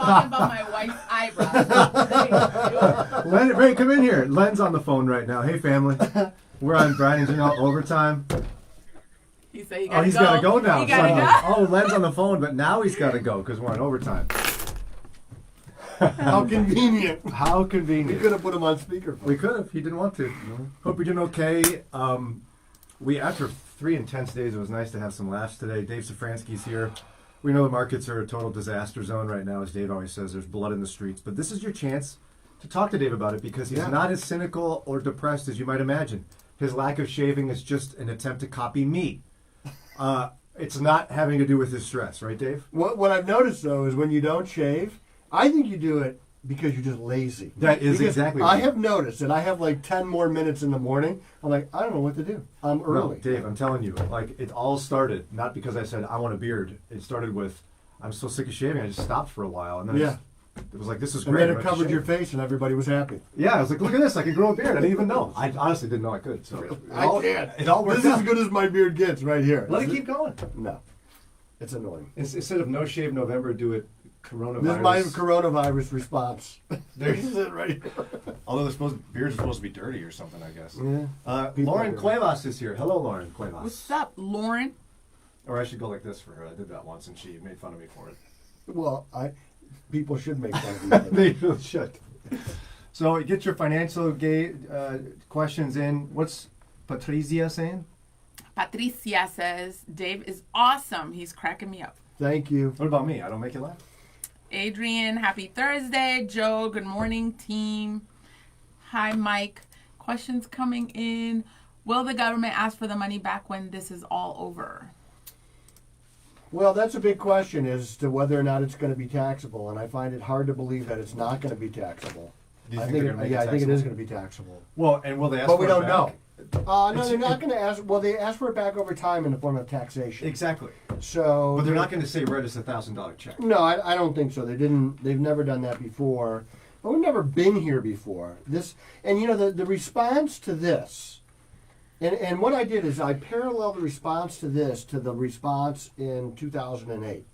talking about my wife's eyebrows. Len, Ray, come in here. Len's on the phone right now. Hey, family. We're on Brian and Janelle overtime. He said he he's got to go now. He gotta go. Oh, Len's on the phone, but now he's got to go because we're on overtime. How convenient. How convenient. We could have put him on speakerphone. We could have. He didn't want to. Hope you're doing okay. After 3 intense days, it was nice to have some laughs today. Dave Szafranski's here. We know the markets are a total disaster zone right now, as Dave always says. There's blood in the streets. But this is your chance to talk to Dave about it because he's not as cynical or depressed as you might imagine. His lack of shaving is just an attempt to copy me. It's not having to do with his stress, right, Dave? What I've noticed, though, is when you don't shave, I think you do it because you're just lazy. That is exactly I have noticed that I have like 10 more minutes in the morning. I'm like, I don't know what to do. I'm early. No, Dave, I'm telling you, like, it all started, not because I said, I want a beard. It started with, I'm so sick of shaving, I just stopped for a while. And then it was like, this is great. And then it covered your face and everybody was happy. Yeah, I was like, look at this, I can grow a beard. I didn't even know. I honestly didn't know I could. So it all worked This is out. as good as my beard gets right here. Let it keep going. No. It's annoying. Instead of no shave November, do it coronavirus. This is my coronavirus response. There's it right here. Although beers are supposed to be dirty or something, I guess. Yeah. Lauren Cuevas is here. Hello, Lauren Cuevas. What's up, Lauren? Or I should go like this for her. I did that once and she made fun of me for it. Well, people should make fun of me. They really should. So get your financial questions in. What's Patricia saying? Patricia says, Dave is awesome. He's cracking me up. Thank you. What about me? I don't make you laugh? Adrian, happy Thursday. Joe, good morning, team. Hi, Mike. Questions coming in. Will the government ask for the money back when this is all over? Well, that's a big question as to whether or not it's going to be taxable, and I find it hard to believe that it's not going to be taxable. Do you I think think they're gonna make it I think it is taxable? going to be taxable. Well, and will they ask But for we it don't back? know. No, they're not going to ask. Well, they ask for it back over time in the form of taxation. Exactly. So, But they're not going to say write us $1,000 check. No, I don't think so. They didn't. They've never done that before. But we've never been here before. And the response to this, and what I did is I paralleled the response to this to the response in 2008.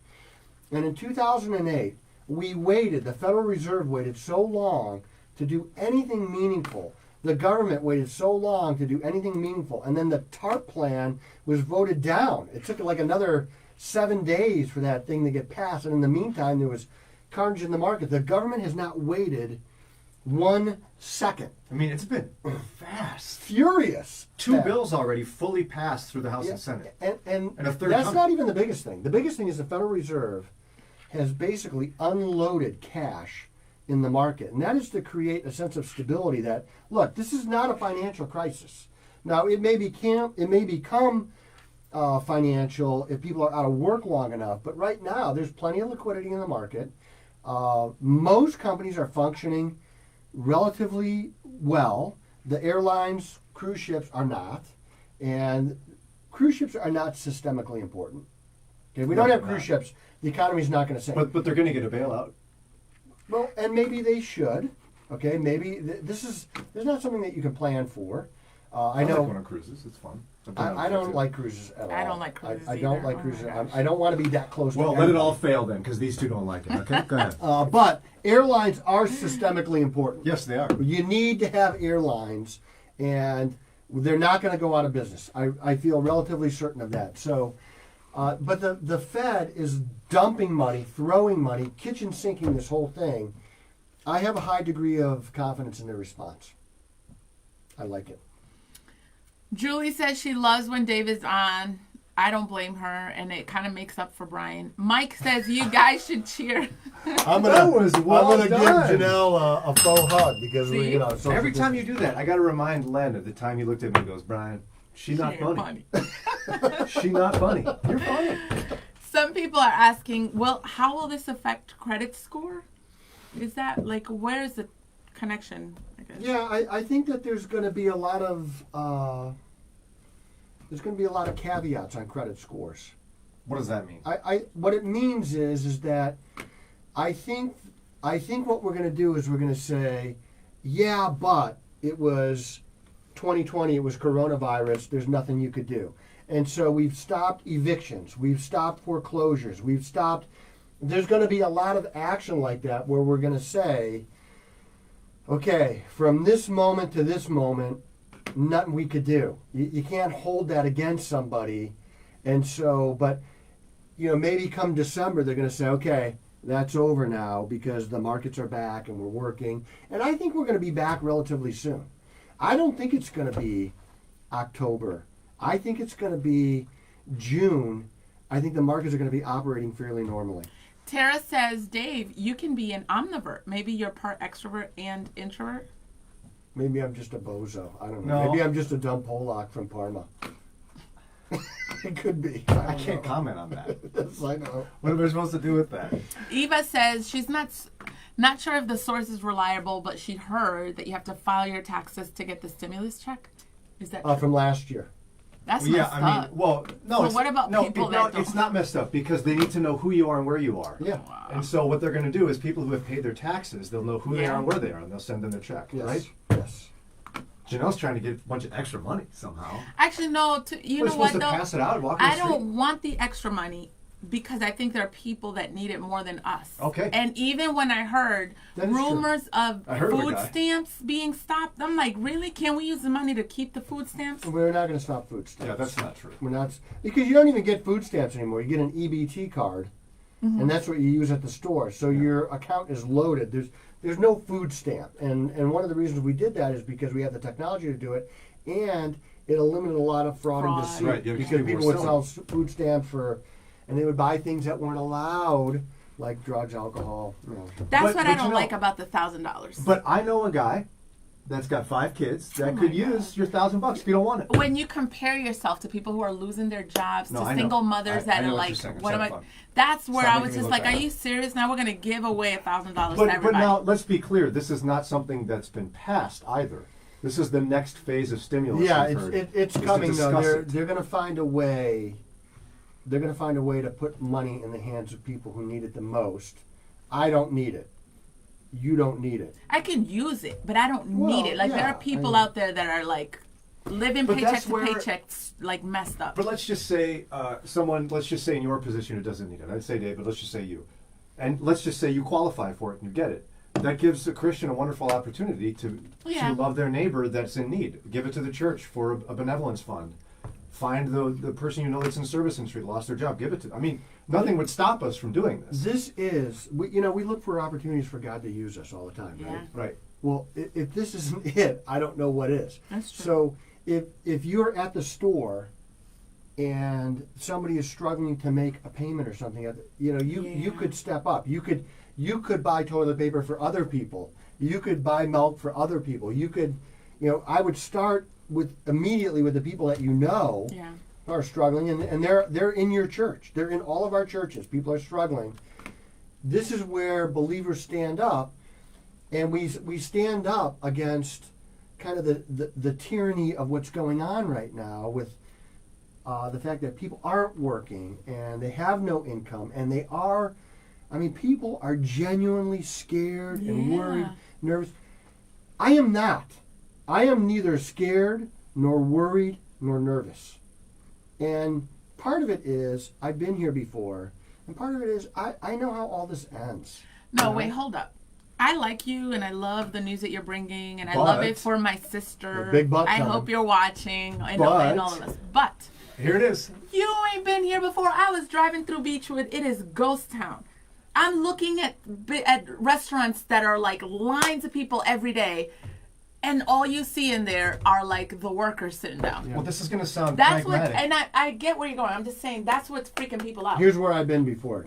And in 2008, we waited. The Federal Reserve waited so long to do anything meaningful. The government waited so long to do anything meaningful. And then the TARP plan was voted down. It took like another 7 days for that thing to get passed. And in the meantime, there was carnage in the market. The government has not waited 1 second. I mean, it's been fast. Furious. Two fast. bills already fully passed through the House and Senate. And a third that's coming. not even the biggest thing. The biggest thing is the Federal Reserve has basically unloaded cash in the market. And that is to create a sense of stability that, look, this is not a financial crisis. Now, it may become financial if people are out of work long enough. But right now, there's plenty of liquidity in the market. Most companies are functioning relatively well. The airlines, cruise ships are not. And cruise ships are not systemically important. Okay, we don't have cruise ships. The economy's not going to sink. But they're going to get a bailout. Well, and maybe they should. Okay, maybe there's not something that you can plan for. I know. like going on cruises. It's fun. I don't like cruises at all. I don't like cruises I don't either. like Oh my cruises. gosh. I don't want to be that close. Well, to let it everybody. all fail then, because these two don't like it. Okay, go ahead. But airlines are systemically important. Yes, they are. You need to have airlines, and they're not going to go out of business. I feel relatively certain of that. So, but the Fed is dumping money, throwing money, kitchen sinking this whole thing. I have a high degree of confidence in their response. I like it. Julie says she loves when Dave is on. I don't blame her, and it kind of makes up for Brian. Mike says you guys should cheer. I'm That was well give done. Janelle a faux hug because See? social Every time you distance. do that, I got to remind Len of the time he looked at me and goes, Brian, she not You're funny. She not funny. You're funny. Some people are asking, well, how will this affect credit score? Is that like, where's the connection? I guess? Yeah, I think that there's going to be a lot of caveats on credit scores. What does that mean? What it means is that I think what we're going to do is we're going to say, yeah, but it was 2020, it was coronavirus, there's nothing you could do. And so we've stopped evictions, we've stopped foreclosures, we've stopped there's going to be a lot of action like that where we're going to say, okay, from this moment to this moment, nothing we could do. You can't hold that against somebody. And so, but, maybe come December, they're going to say, okay, that's over now because the markets are back and we're working. And I think we're going to be back relatively soon. I don't think it's going to be October. I think it's going to be June. I think the markets are going to be operating fairly normally. Tara says, Dave, you can be an omnivore. Maybe you're part extrovert and introvert. Maybe I'm just a bozo. I don't know. No. Maybe I'm just a dumb Polak from Parma. It could be. I can't comment on that. Yes, I know. What am I supposed to do with that? Eva says she's not sure if the source is reliable, but she heard that you have to file your taxes to get the stimulus check. Is that true? From last year. That's Well, yeah, messed I mean, up. well, no. So it's, what about no, people it, that no, don't? it's not messed up because they need to know who you are and where you are. Yeah. And so what they're going to do is people who have paid their taxes, they'll know who they Yeah. are and where they are, and they'll send them their check, Yes. right? Yes. Janelle's trying to get a bunch of extra money somehow. Actually, no. You We're know what, supposed to though? pass it out and walk in the I street. don't want the extra money because I think there are people that need it more than us. Okay. And even when I heard That is true. rumors of I heard of a food guy. stamps being stopped, I'm like, really? Can we use the money to keep the food stamps? We're not going to stop food stamps. Yeah, that's not true. We're not, because you don't even get food stamps anymore. You get an EBT card, and that's what you use at the store. So your account is loaded. There's no food stamp, and one of the reasons we did that is because we have the technology to do it, and it eliminated a lot of fraud and deceit. Right, yeah, because people people were would sell food stamps and they would buy things that weren't allowed, like drugs, alcohol. That's But- what I but don't you know- like about the $1,000. But I know a guy that's got 5 kids that Oh could my use your $1,000 if you don't want it. When you compare yourself to people who are losing their jobs, No, to I know. single mothers I that know are what like, you're saying. I'm what am I? having fun. That's where Stop I making was me just look like, are bad. you serious? Now we're going to give away $1,000 to But everybody. now let's be clear. This is not something that's been passed either. This is the next phase of stimulus. Yeah, we've heard, it's is to coming though. discuss They're it. they're going to find a way. They're going to find a way to put money in the hands of people who need it the most. I don't need it. You don't need it. I can use it, but I don't Well, need it. Like there yeah, are people I mean- out there that are like living But paycheck that's to where- paycheck, like messed up. But let's just say let's just say in your position who doesn't need it. I'd say Dave, but let's just say you. And let's just say you qualify for it and you get it. That gives a Christian a wonderful opportunity to Yeah. love their neighbor that's in need. Give it to the church for a benevolence fund. Find the person you know that's in service industry that lost their job. Give it to. I mean, nothing would stop us from doing this. This is we look for opportunities for God to use us all the time, right? Yeah. Right. Well, if this isn't it, I don't know what is. That's true. So if you're at the store and somebody is struggling to make a payment or something, you Yeah. could step up. You could buy toilet paper for other people. You could buy milk for other people. You could, I would start immediately with the people that you know Yeah. who are struggling, and they're in your church. They're in all of our churches. People are struggling. This is where believers stand up, and we stand up against kind of the tyranny of what's going on right now with the fact that people aren't working and they have no income, and people are genuinely scared and worried, Yeah. nervous. I am not. I am neither scared nor worried nor nervous. And part of it is I've been here before, and part of it is I know how all this ends. No, You know? wait, hold up. I like you, and I love the news that you're bringing, and I love it But- for my sister. The big butt I coming. hope you're watching, and But- all of us. But Here it is. you ain't been here before. I was driving through Beechwood. It is ghost town. I'm looking at restaurants that are like lines of people every day, and all you see in there are like the workers sitting down. Well, this is going to sound That's what, pragmatic. and I get where you're going. I'm just saying that's what's freaking people out. Here's where I've been before,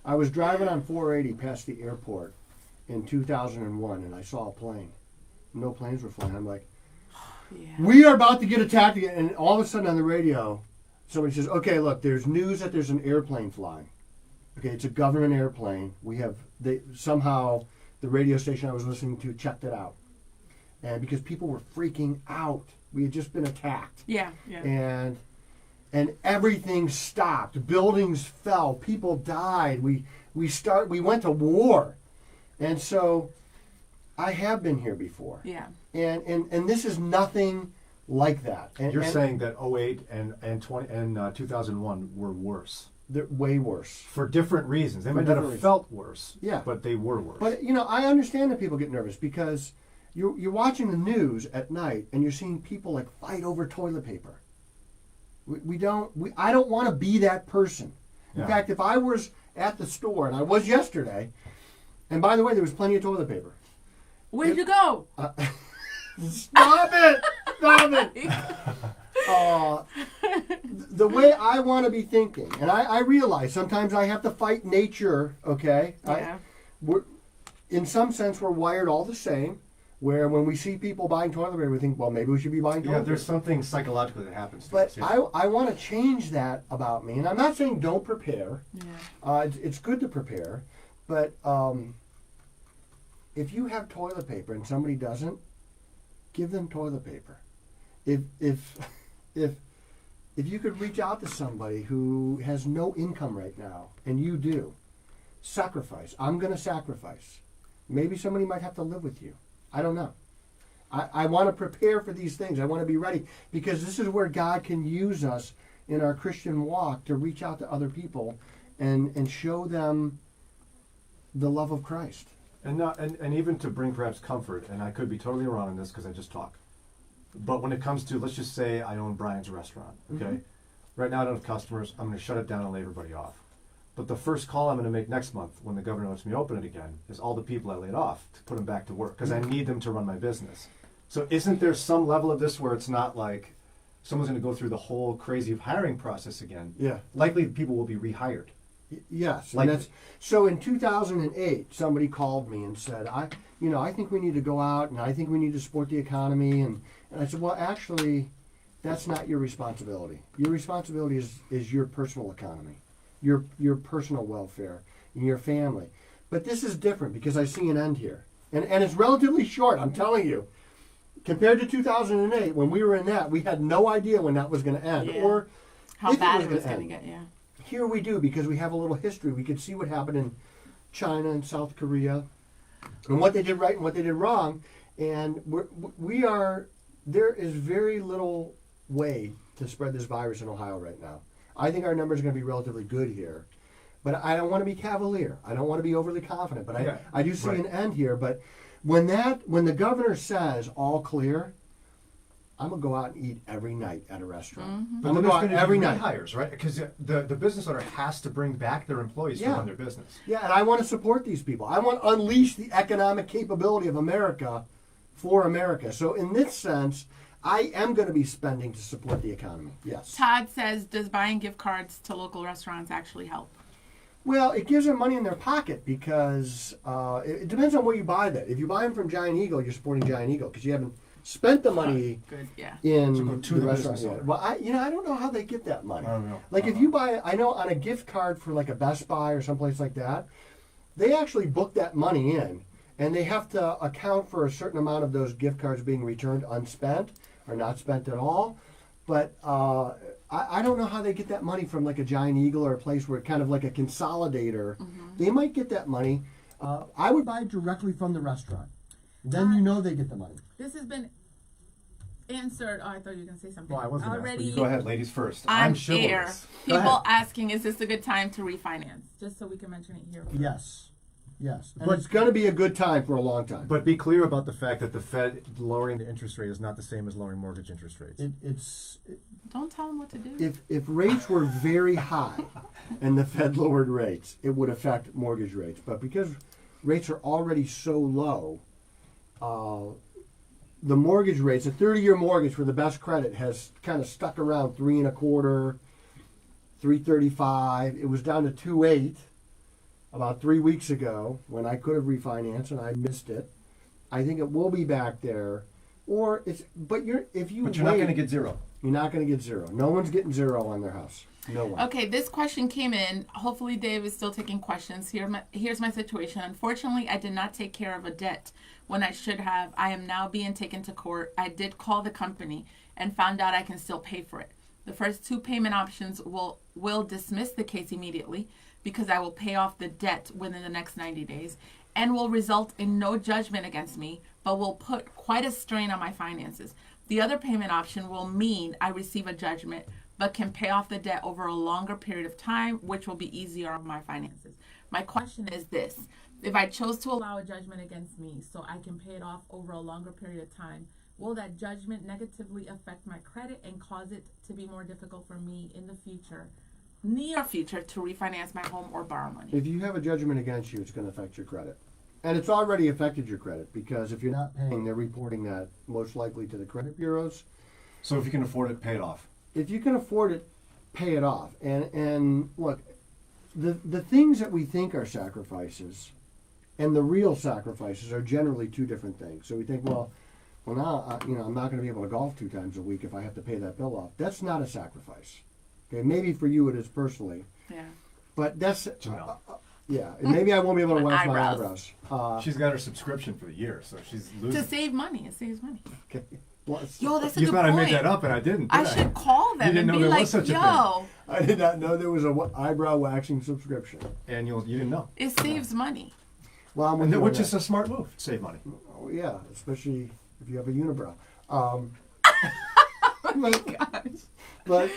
I was driving on 480 past the airport in 2001, and I saw a plane. No planes were flying. I'm like, Yeah. we are about to get attacked again. And all of a sudden on the radio, somebody says, okay, look, there's news that there's an airplane flying. Okay, it's a government airplane. Somehow the radio station I was listening to checked it out. And because people were freaking out. We had just been attacked. Yeah. And everything stopped. Buildings fell. People died. We went to war. And so I have been here before. Yeah. And this is nothing like that. You're saying that 08 and 2001 were worse. They're way worse. For different reasons. They For might not different have reasons. felt worse. Yeah. But they were worse. But I understand that people get nervous because you're watching the news at night and you're seeing people like fight over toilet paper. I don't want to be that person. In fact, if I was at the store, and I was yesterday, and by the way, there was plenty of toilet paper. Where'd you go? Stop it! Stop it! The way I want to be thinking, and I realize sometimes I have to fight nature, okay? Yeah. In some sense, we're wired all the same, where when we see people buying toilet paper, we think, well, maybe we should be buying toilet paper. there's something psychologically that happens to But us. Yeah. I want to change that about me. And I'm not saying don't prepare. Yeah. It's good to prepare. But if you have toilet paper and somebody doesn't, give them toilet paper. If you could reach out to somebody who has no income right now, and you do, sacrifice. I'm going to sacrifice. Maybe somebody might have to live with you. I don't know. I want to prepare for these things. I want to be ready because this is where God can use us in our Christian walk to reach out to other people and show them the love of Christ. And even to bring perhaps comfort, and I could be totally wrong on this because I just talk. But when it comes to, let's just say I own Brian's restaurant, okay? Mm-hmm. Right now I don't have customers. I'm going to shut it down and lay everybody off. But the first call I'm going to make next month when the governor lets me open it again is all the people I laid off to put them back to work because I need them to run my business. So isn't there some level of this where it's not like someone's going to go through the whole crazy hiring process again? Yeah. Likely people will be rehired. Yes. Like- And so in 2008, somebody called me and said, I think we need to go out and I think we need to support the economy. And I said, well, actually, that's not your responsibility. Your responsibility is your personal economy, your personal welfare, and your family. But this is different because I see an end here. And it's relatively short, I'm telling you. Compared to 2008, when we were in that, we had no idea when that was going to end. Yeah. Or How if bad it it was was gonna going to end. get, yeah. Here we do because we have a little history. We could see what happened in China and South Korea and what they did right and what they did wrong. And there is very little way to spread this virus in Ohio right now. I think our numbers are going to be relatively good here. But I don't want to be cavalier. I don't want to be overly confident. But I do see an end here. But when the governor says all clear, I'm going to go out and eat every night at a restaurant. Mm-hmm. But I'm going to go out every night. Hires, right? Because the business owner has to bring back their employees to run their business. Yeah, and I want to support these people. I want to unleash the economic capability of America for America. So in this sense, I am going to be spending to support the economy. Yes. Todd says, does buying gift cards to local restaurants actually help? Well, it gives them money in their pocket because it depends on where you buy that. If you buy them from Giant Eagle, you're supporting Giant Eagle because you haven't spent the money Good, yeah. in So go to the the restaurant. business owner. Well, I don't know how they get that money. I don't know. Like if you buy, I know on a gift card for like a Best Buy or someplace like that, they actually book that money in, and they have to account for a certain amount of those gift cards being returned unspent or not spent at all. But I don't know how they get that money from like a Giant Eagle or a place where kind of like a consolidator. Mm-hmm. They might get that money. I would buy it directly from the restaurant. Then you know they get the money. This has been answered. Oh, I thought you were going to say something. Well, I wasn't already. asking. You go ahead, ladies first. On I'm air. chivalrous. Go People ahead. asking, is this a good time to refinance? Just so we can mention it here. Yes. And it's going to be a good time for a long time. But be clear about the fact that the Fed lowering the interest rate is not the same as lowering mortgage interest rates. Don't tell them what to do. If rates were very high and the Fed lowered rates, it would affect mortgage rates. But because rates are already so low, the mortgage rates, a 30-year mortgage for the best credit has kind of stuck around 3.25, 3.35. It was down to 2.8 about 3 weeks ago when I could have refinanced and I missed it. I think it will be back there. But you're not going to get zero. You're not going to get zero. No one's getting zero on their house. No one. Okay, this question came in. Hopefully Dave is still taking questions. Here's my situation. Unfortunately, I did not take care of a debt when I should have. I am now being taken to court. I did call the company and found out I can still pay for it. The first two payment options will dismiss the case immediately because I will pay off the debt within the next 90 days and will result in no judgment against me, but will put quite a strain on my finances. The other payment option will mean I receive a judgment, but can pay off the debt over a longer period of time, which will be easier on my finances. My question is this. If I chose to allow a judgment against me so I can pay it off over a longer period of time, will that judgment negatively affect my credit and cause it to be more difficult for me in the future, near future, to refinance my home or borrow money? If you have a judgment against you, it's going to affect your credit. And it's already affected your credit because if you're not paying, they're reporting that most likely to the credit bureaus. So if you can afford it, pay it off. If you can afford it, pay it off. And look, the things that we think are sacrifices and the real sacrifices are generally two different things. So we think, well now, I'm not going to be able to golf 2 times a week if I have to pay that bill off. That's not a sacrifice. Okay, maybe for you it is personally. Yeah. But that's Janelle. yeah. And maybe I won't be able to wax my Eyebrows. eyebrows. She's got her subscription for the year, so she's losing. To save money. It saves money. Okay. Bless. Yo, that's a You good thought point. I made that up, and I didn't. I did should call them You didn't and know be there was like, such a yo, I did not know there was a eyebrow waxing subscription. And you didn't know. it saves money. Well, I'm with And you on which that. is a smart move. Save money. Oh, yeah, especially if you have a unibrow. Oh my gosh. But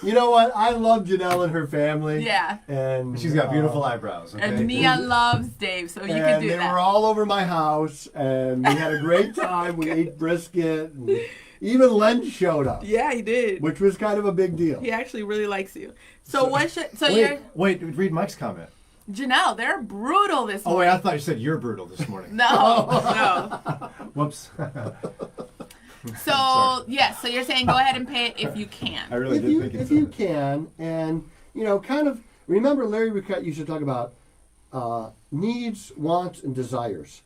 you know what? I love Janelle and her family. Yeah. And She's got beautiful eyebrows. Okay? And Nia loves Dave, so you can and do they that. were all over my house, and we had a great time. We ate brisket, and even Len showed up, Yeah, he did. which was kind of a big deal. He actually really likes you. So what should? So you're Wait, read Mike's comment. Janelle. They're brutal this Oh, morning. wait, I thought you said you're brutal this morning. No, no. Whoops. So yes, so you're saying go ahead and pay it if you I can. really did think If you can, and kind of remember Larry Rickett used to talk about needs, wants, and desires.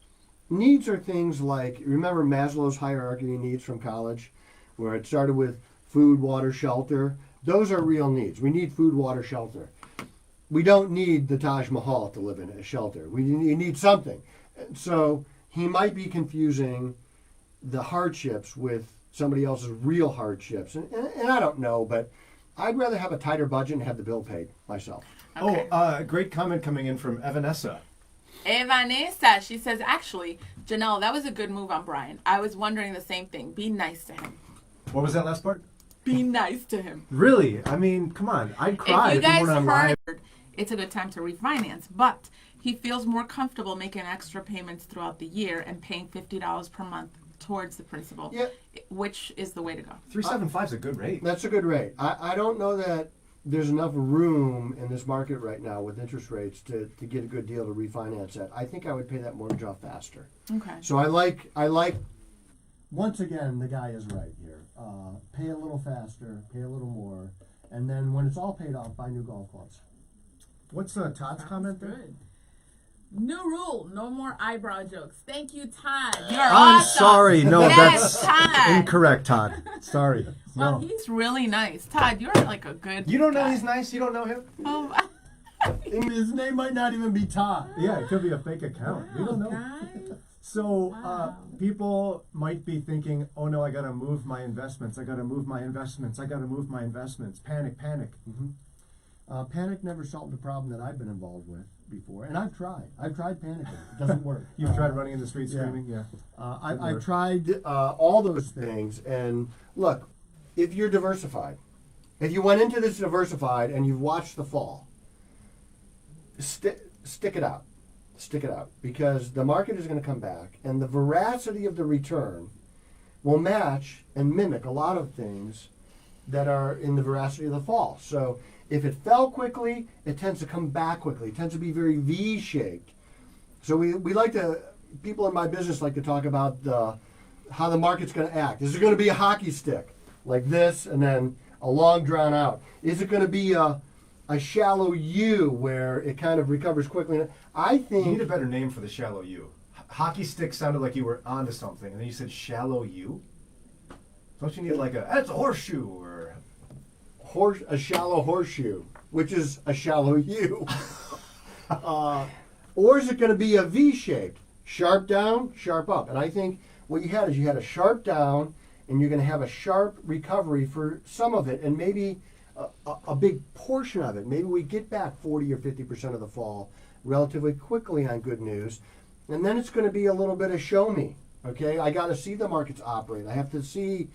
Needs are things like, remember Maslow's hierarchy of needs from college, where it started with food, water, shelter. Those are real needs. We need food, water, shelter. We don't need the Taj Mahal to live in a shelter. We need something. So he might be confusing the hardships with somebody else's real hardships. And I don't know, but I'd rather have a tighter budget and have the bill paid myself. Okay. Oh, great comment coming in from Evanessa. Vanessa, she says, actually, Janelle, that was a good move on Brian. I was wondering the same thing. Be nice to him. What was that last part? Be nice to him. Really? I mean, come on. I'd cry If you guys weren't on live. heard, it's a good time to refinance, but he feels more comfortable making extra payments throughout the year and paying $50 per month towards the principal, Yeah. which is the way to go. 375 is a good rate. That's a good rate. I don't know that there's enough room in this market right now with interest rates to get a good deal to refinance that. I think I would pay that mortgage off faster. Okay. So I like. Once again, the guy is right here. Pay a little faster, pay a little more, and then when it's all paid off, buy new golf clubs. What's Todd's comment there? Good. New rule, no more eyebrow jokes. Thank you, Todd. You're I'm awesome. sorry. No, Yes, that's Todd. incorrect, Todd. Sorry. Well, No. he's really nice. Todd, you're like a good You don't know guy. he's nice? You don't know him? Oh, His name might not even be Todd. Yeah, it could be a fake account. We don't know. guys. So Wow. people might be thinking, oh no, I got to move my investments. I got to move my investments. I got to move my investments. Panic, panic. Panic never solved the problem that I've been involved with before, and I've tried. I've tried panicking. It doesn't work. You've tried running in the street yeah. screaming? Yeah. I've tried all those things, and look, if you're diversified, if you went into this diversified and you've watched the fall, stick it out. Stick it out, because the market is going to come back, and the veracity of the return will match and mimic a lot of things that are in the veracity of the fall. So if it fell quickly, it tends to come back quickly. It tends to be very V-shaped. So we like to, people in my business like to talk about how the market's going to act. Is it going to be a hockey stick like this and then a long drawn out? Is it going to be a shallow U where it kind of recovers quickly? I You think need a better name for the shallow U. Hockey stick sounded like you were onto something, and then you said shallow U? Don't you need like that's a horseshoe or... a shallow horseshoe, which is a shallow U. Or is it going to be a V-shaped? Sharp down, sharp up. And I think what you had is you had a sharp down, and you're going to have a sharp recovery for some of it, and maybe a big portion of it. Maybe we get back 40 or 50% of the fall relatively quickly on good news. And then it's going to be a little bit of show me. Okay, I got to see the markets operate. I have to see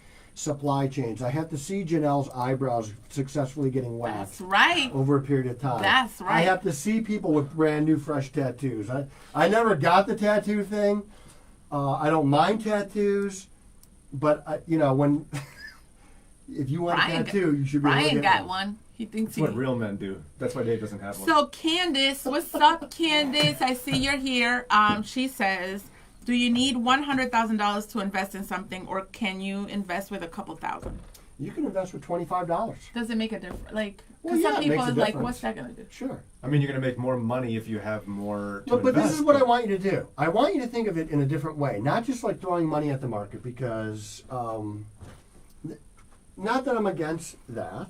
supply chains. I have to see Janelle's eyebrows successfully getting That's waxed right. over a period of time. That's right. I have to see people with brand new, fresh tattoos. I never got the tattoo thing. I don't mind tattoos, but when if you want a tattoo, you should be able to Ryan get got one. He thinks That's what real men do. That's why Dave doesn't have one. So Candace, what's up, Candace? I see you're here. She says, do you need $100,000 to invest in something, or can you invest with a couple thousand? You can invest with $25. Does it make a difference? Like, Well, because yeah, some it makes people a is like, difference. what's that gonna do? Sure. I mean, you're going to make more money if you have more to But this invest, is what I want you to do. I want you to think of it in a different way, not just like throwing money at the market, because not that I'm against that,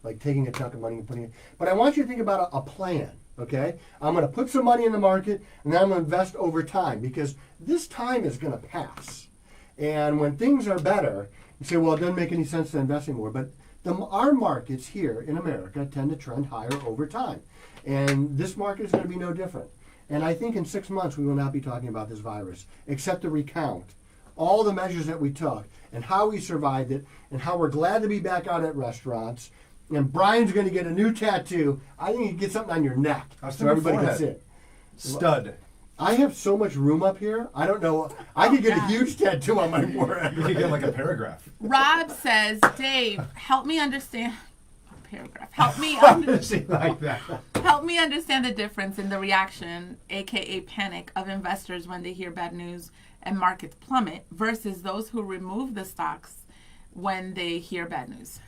like taking a chunk of money and putting it, but I want you to think about a plan, okay? I'm going to put some money in the market, and then I'm going to invest over time, because this time is going to pass. And when things are better, you say, well, it doesn't make any sense to invest anymore, but our markets here in America tend to trend higher over time. And this market is going to be no different. And I think in 6 months we will not be talking about this virus, except to recount all the measures that we took and how we survived it and how we're glad to be back out at restaurants. And Brian's going to get a new tattoo. I think you get something on your neck so everybody can see it. Stud. I have so much room up here. I don't know. I could get a huge tattoo on my forehead. You could get like a paragraph. Rob says, Dave, help me understand. A paragraph. Help me like that. help me understand the difference in the reaction, aka panic, of investors when they hear bad news and markets plummet versus those who remove the stocks when they hear bad news.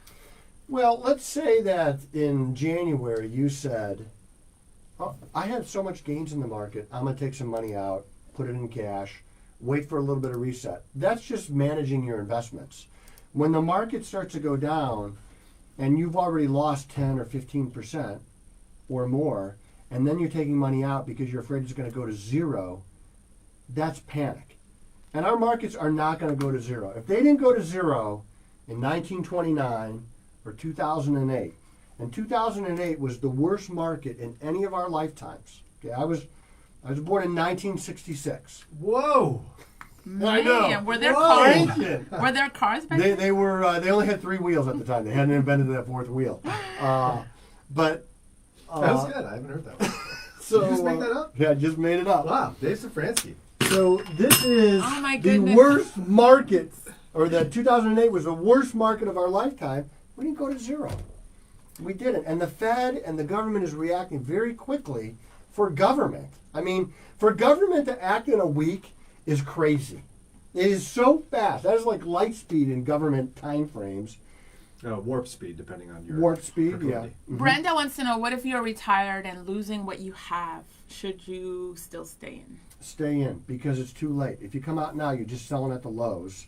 Well, let's say that in January you said, oh, I have so much gains in the market, I'm going to take some money out, put it in cash, wait for a little bit of reset. That's just managing your investments. When the market starts to go down and you've already lost 10 or 15% or more, and then you're taking money out because you're afraid it's going to go to zero, that's panic. And our markets are not going to go to zero. If they didn't go to zero in 1929 or 2008, and 2008 was the worst market in any of our lifetimes. Okay, I was born in 1966. Whoa. Man, I know. were there Whoa. cars? Were there cars back They then? were they only had 3 wheels at the time. They hadn't invented that 4th wheel. But That was good. I haven't heard that one. so Did you just make that up? Yeah, I just made it up. Wow, Dave Szafranski. So this is Oh my the goodness. worst market, or that 2008 was the worst market of our lifetime. We didn't go to zero. We didn't. And the Fed and the government is reacting very quickly for government. I mean, for government to act in a week is crazy. It is so fast. That is like light speed in government time frames. Warp speed, depending on your Warp speed, proclivity. yeah. Mhm. Brenda wants to know, what if you're retired and losing what you have? Should you still stay in? Stay in, because it's too late. If you come out now, you're just selling at the lows,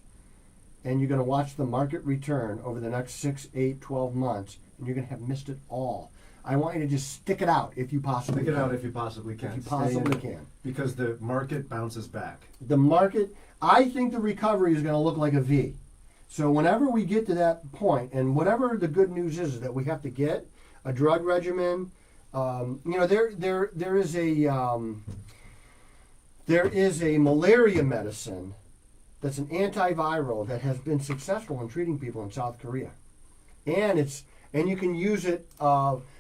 and you're going to watch the market return over the next 6, 8, 12 months, and you're going to have missed it all. I want you to just stick it out if you possibly Stick it can. out if you possibly can. If you Stay possibly in, can. because the market bounces back. The market, I think the recovery is going to look like a V. So whenever we get to that point, and whatever the good news is that we have to get a drug regimen, there is a malaria medicine that's an antiviral that has been successful in treating people in South Korea, and you can use it.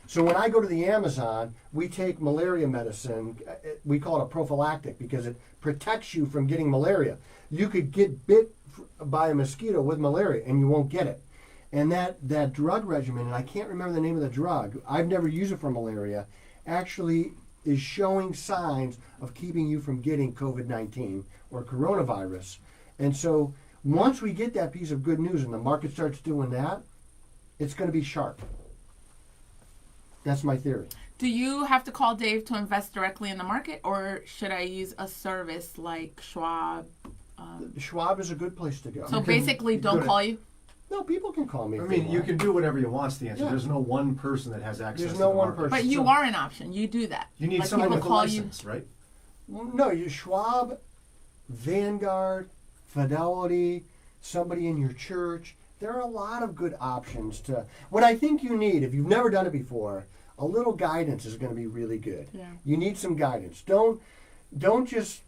So when I go to the Amazon, we take malaria medicine. We call it a prophylactic because it protects you from getting malaria. You could get bit by a mosquito with malaria and you won't get it. And that drug regimen, and I can't remember the name of the drug, I've never used it for malaria, actually is showing signs of keeping you from getting COVID-19 or coronavirus. And so once we get that piece of good news and the market starts doing that, it's going to be sharp. That's my theory. Do you have to call Dave to invest directly in the market, or should I use a service like Schwab? Schwab is a good place to go. So basically, don't call you? No, people can call me. I if they mean, you want. can do whatever you want's the answer. Yeah. There's no one person that has access There's to no the one market. person. But you So- are an option. You do that. You need Like, someone people with a call license, right? No, you Schwab, Vanguard, Fidelity, somebody in your church. There are a lot of good options to. What I think you need, if you've never done it before, a little guidance is going to be really good. Yeah. You need some guidance. Don't just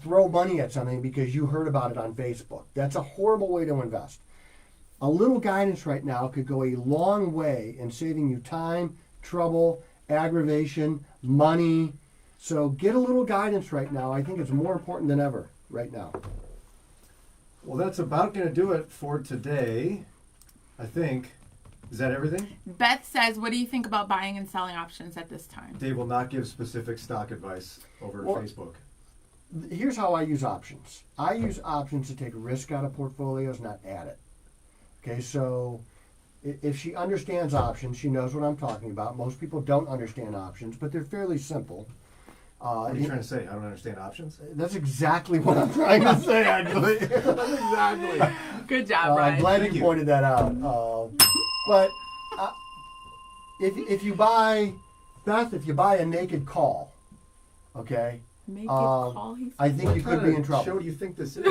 throw money at something because you heard about it on Facebook. That's a horrible way to invest. A little guidance right now could go a long way in saving you time, trouble, aggravation, money. So get a little guidance right now. I think it's more important than ever right now. Well, that's about going to do it for today, I think. Is that everything? Beth says, what do you think about buying and selling options at this time? Dave will not give specific stock advice over Facebook. Here's how I use options. I use options to take risk out of portfolios, not add it. Okay, so if she understands options, she knows what I'm talking about. Most people don't understand options, but they're fairly simple. What are you trying to say? I don't understand options? That's exactly what I'm trying to say, actually. That's exactly. Good job, Brian. I'm glad you pointed that out. But if you buy, Beth, if you buy a naked call, okay, Make it call. I think you could be in trouble. Show you think this is?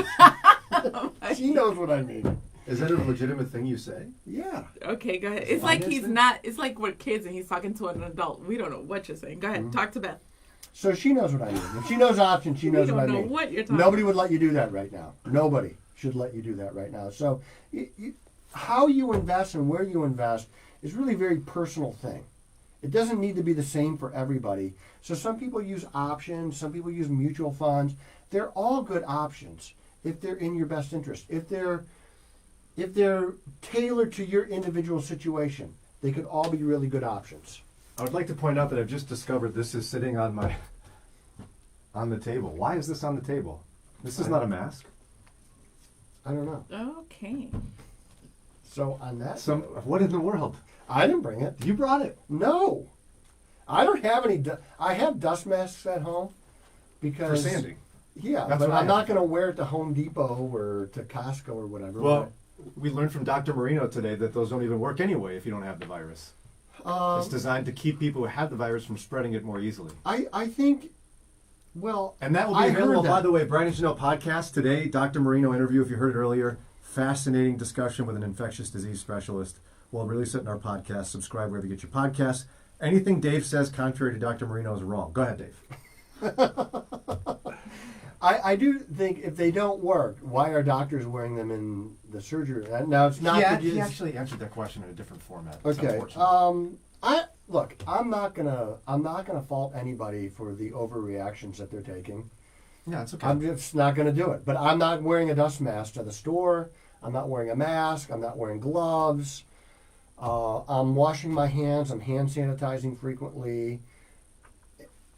She knows what I mean. Is that a legitimate thing you say? Yeah. Okay, go ahead. It's like he's not. It's like we're kids and he's talking to an adult. We don't know what you're saying. Go ahead, talk to Beth. So she knows what I mean. If she knows options, she knows what I mean. We don't know what you're talking Nobody would let you do that right now. Nobody should let you do that right now. So how you invest and where you invest is really a very personal thing. It doesn't need to be the same for everybody. So some people use options, some people use mutual funds. They're all good options if they're in your best interest. If they're tailored to your individual situation, they could all be really good options. I would like to point out that I've just discovered this is sitting on the table. Why is this on the table? This is not a mask. I don't know. Okay. So on that, What in the world? I didn't bring it. You brought it. No, I don't have any. I have dust masks at home For because sanding. Yeah, That's but what I I'm have. not going to wear it to Home Depot or to Costco or whatever. Well, we learned from Dr. Marino today that those don't even work anyway if you don't have the virus. It's designed to keep people who have the virus from spreading it more easily. I think. Well, And that will be I available, heard that. by the way, Brian and Janelle podcast today. Dr. Marino interview, if you heard it earlier. Fascinating discussion with an infectious disease specialist. We'll release it in our podcast. Subscribe wherever you get your podcasts. Anything Dave says contrary to Dr. Marino is wrong. Go ahead, Dave. I do think if they don't work, why are doctors wearing them in the surgery? Now it's not. He actually answered that question in a different format. Okay. Unfortunately. I'm not gonna fault anybody for the overreactions that they're taking. Yeah, it's okay. I'm just not gonna do it. But I'm not wearing a dust mask to the store. I'm not wearing a mask. I'm not wearing gloves. I'm washing my hands. I'm hand sanitizing frequently.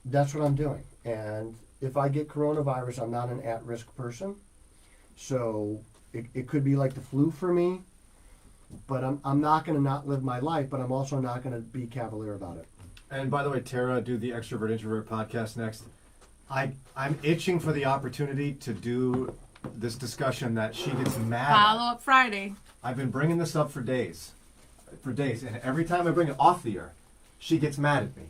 That's what I'm doing. And if I get coronavirus, I'm not an at-risk person. So it could be like the flu for me. But I'm not going to not live my life, but I'm also not going to be cavalier about it. And by the way, Tara, do the Extrovert Introvert podcast next. I'm itching for the opportunity to do this discussion that she gets mad at. Follow up Friday. I've been bringing this up for days. And every time I bring it off the air, she gets mad at me.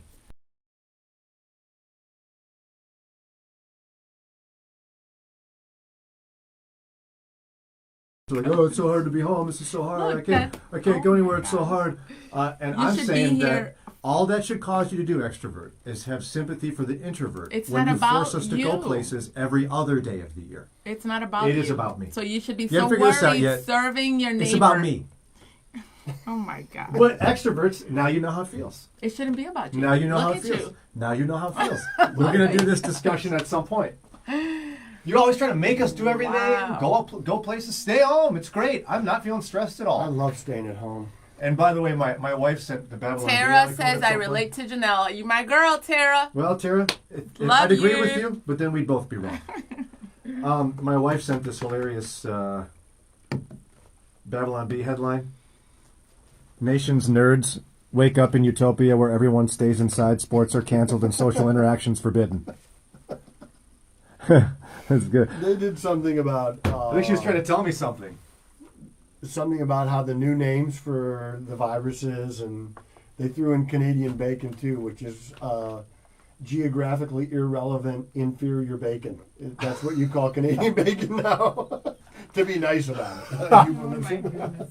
It's like, oh, it's so hard to be home. This is so hard. Look, I can't go anywhere. It's so hard. And You I'm should saying be that here. all that should cause you to do, extrovert, is have sympathy for the introvert. It's when not you about force us to go you. places every other day of the year. It's not about It you. is about me. So you should be You so haven't figured this out worried yet. serving your neighbor. It's about me. Oh my God. But extroverts, now you know how it feels. It shouldn't be about you. Now you know how Look it at feels. you. Now you know how it feels. We're going to do this discussion at some point. You're always trying to make us do everything, Wow. go places, stay home. It's great. I'm not feeling stressed at I all. love staying at home. And by the way, my wife sent the Babylon. Tara Bee says, I relate to Janelle. You my girl, Tara. Well, Tara, Love I'd agree you. with you, but then we'd both be wrong. My wife sent this hilarious Babylon Bee headline. Nation's nerds wake up in utopia where everyone stays inside, sports are canceled, and social interactions forbidden. That's good. They did something about. I think she was trying to tell me something. Something about how the new names for the viruses, and they threw in Canadian bacon too, which is geographically irrelevant, inferior bacon. That's what you call Canadian bacon now. To be nice about it. Oh my goodness.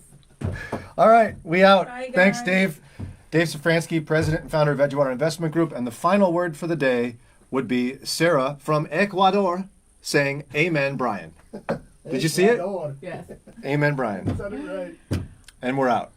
All right, we out. Bye, Thanks, guys. Dave. Dave Szafranski, president and founder of Edgewater Investment Group. And the final word for the day would be Sarah from Ecuador saying, Amen, Brian. Did you see it? I know. Yes. Amen, Brian. Said it right. And we're out.